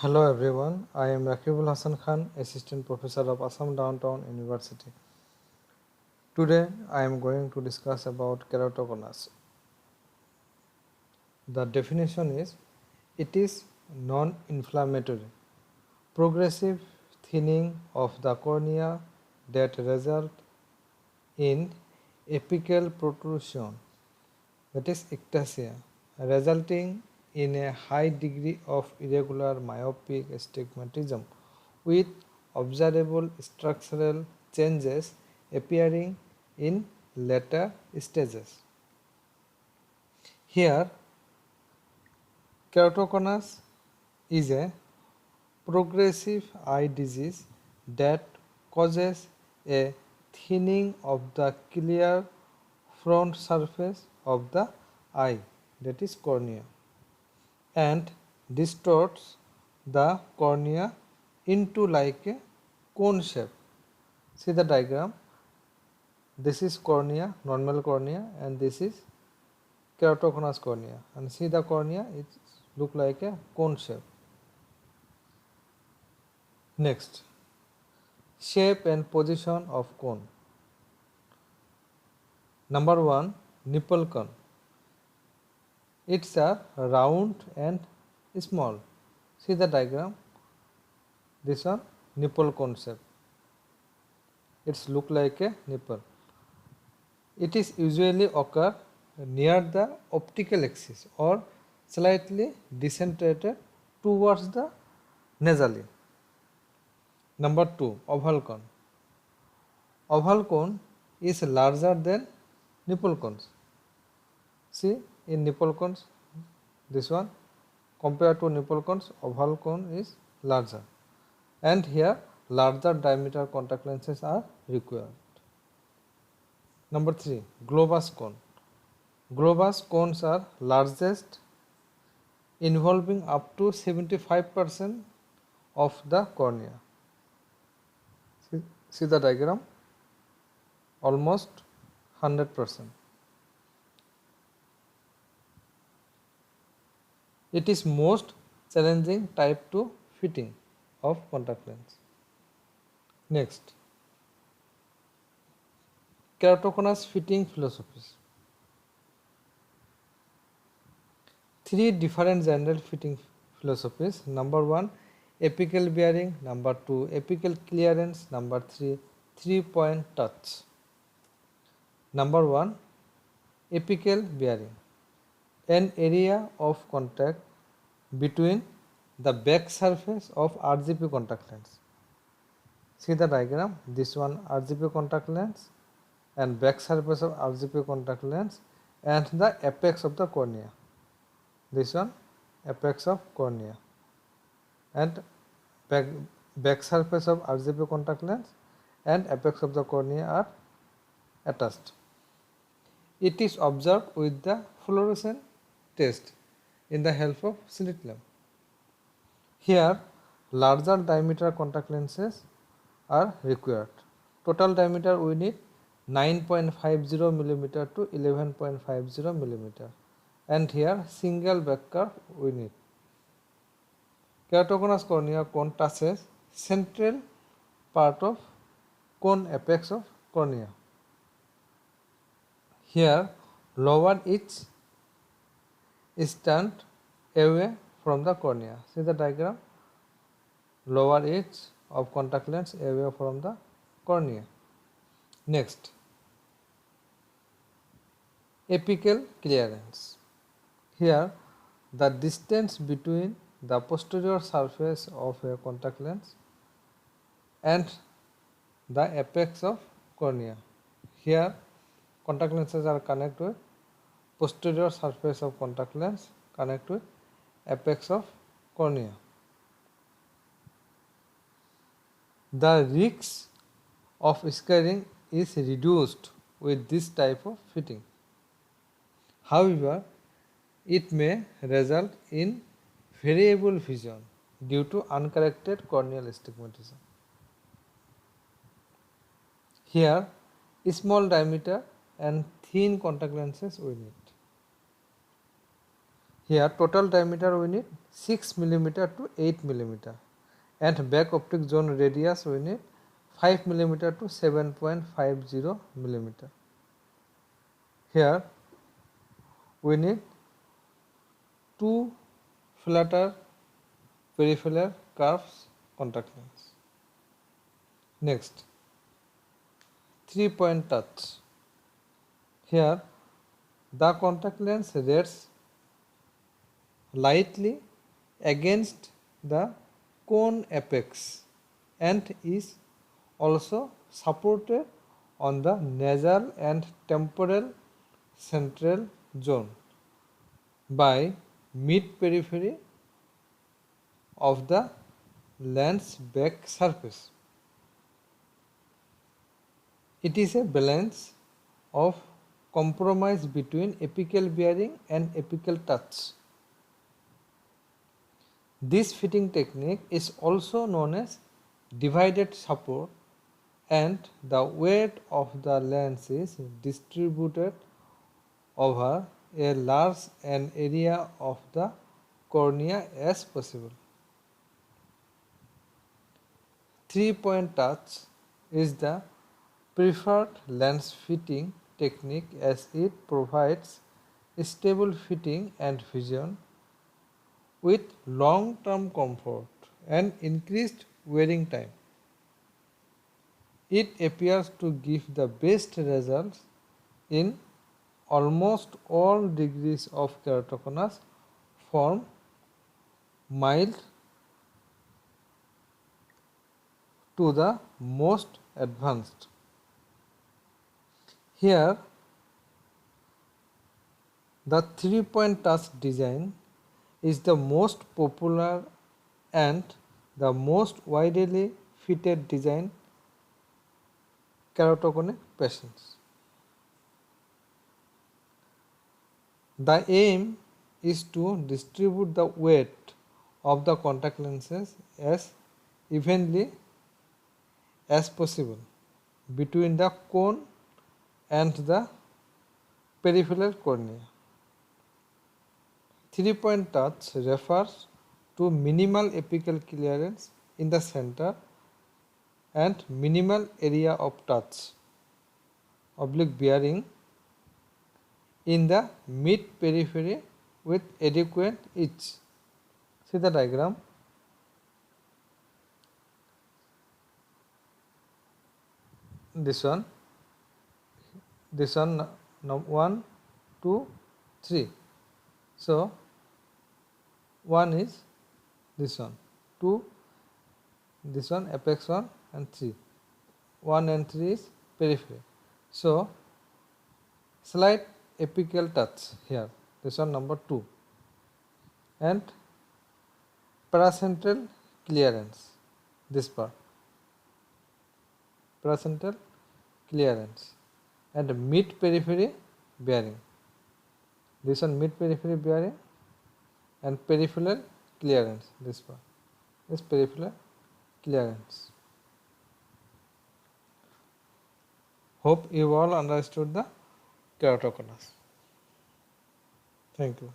Hello everyone, I am Rakibul Hassan Khan, Assistant Professor of Assam Downtown University. Today I am going to discuss about keratoconus. The definition is, it is non-inflammatory, progressive thinning of the cornea that result in apical protrusion, that is ectasia, resulting in a high degree of irregular myopic astigmatism with observable structural changes appearing in later stages. Here, keratoconus is a progressive eye disease that causes a thinning of the clear front surface of the eye, that is cornea, and distorts the cornea into like a cone shape. See the diagram. This is cornea, normal cornea, and this is keratoconus cornea. And see the cornea, it look like a cone shape. Next, shape and position of cone. Number 1, nipple cone. It's a round and small. See the diagram. This one, nipple cone shape. It's look like a nipple. It is usually occur near the optical axis or slightly decentrated towards the nasally. Number 2, oval cone. Oval cone is larger than nipple cones. See, in nipple cones, this one, compared to nipple cones, oval cone is larger, and here larger diameter contact lenses are required. Number 3, globus cone. Globus cones are largest, involving up to 75% of the cornea. See the diagram, almost 100%. It is most challenging type 2 fitting of contact lens. Next, keratoconus fitting philosophies. 3 different general fitting philosophies. Number 1, apical bearing. Number 2, apical clearance. Number 3, 3-point touch. Number 1, apical bearing. An area of contact between the back surface of RGP contact lens. See the diagram, this one RGP contact lens and back surface of RGP contact lens and the apex of the cornea. This one apex of cornea and back surface of RGP contact lens and apex of the cornea are attached. It is observed with the fluorescent test in the help of slit lamp. Here, larger diameter contact lenses are required. Total diameter we need 9.50 mm to 11.50 mm, and here single back curve we need. Keratoconus cornea cone touches central part of cone apex of cornea. Here, lower edge is turned away from the cornea. See the diagram, lower edge of contact lens away from the cornea. Next, apical clearance. Here, the distance between the posterior surface of a contact lens and the apex of cornea. Here, contact lenses are connected with posterior surface of contact lens, connect with apex of cornea. The risk of scarring is reduced with this type of fitting. However, it may result in variable vision due to uncorrected corneal astigmatism. Here, small diameter and thin contact lenses we need. Here total diameter we need 6 millimeter to 8 millimeter, and back optic zone radius we need 5 millimeter to 7.50 millimeter. Here we need 2 flatter peripheral curves contact lens. Next, 3-point touch. Here the contact lens rests lightly against the cone apex and is also supported on the nasal and temporal central zone by mid periphery of the lens back surface. It is a balance of compromise between apical bearing and apical touch. This fitting technique is also known as divided support, and the weight of the lens is distributed over a large an area of the cornea as possible. 3-point touch is the preferred lens fitting technique as it provides stable fitting and vision with long-term comfort and increased wearing time. It appears to give the best results in almost all degrees of keratoconus, from mild to the most advanced. Here the 3-point touch design is the most popular and the most widely fitted design keratoconic patients. The aim is to distribute the weight of the contact lenses as evenly as possible between the cone and the peripheral cornea. 3-point touch refers to minimal apical clearance in the center and minimal area of touch oblique bearing in the mid periphery with adequate edge. See the diagram. This one, 1, 2, 3. So 1 is this one, 2, this one apex 1 and 3. 1 and 3 is periphery. So slight apical touch here, this one number 2, and paracentral clearance, this part, paracentral clearance, and mid periphery bearing, this one mid periphery bearing, and peripheral clearance, this part, this peripheral clearance. Hope you all understood the keratoconus. Thank you.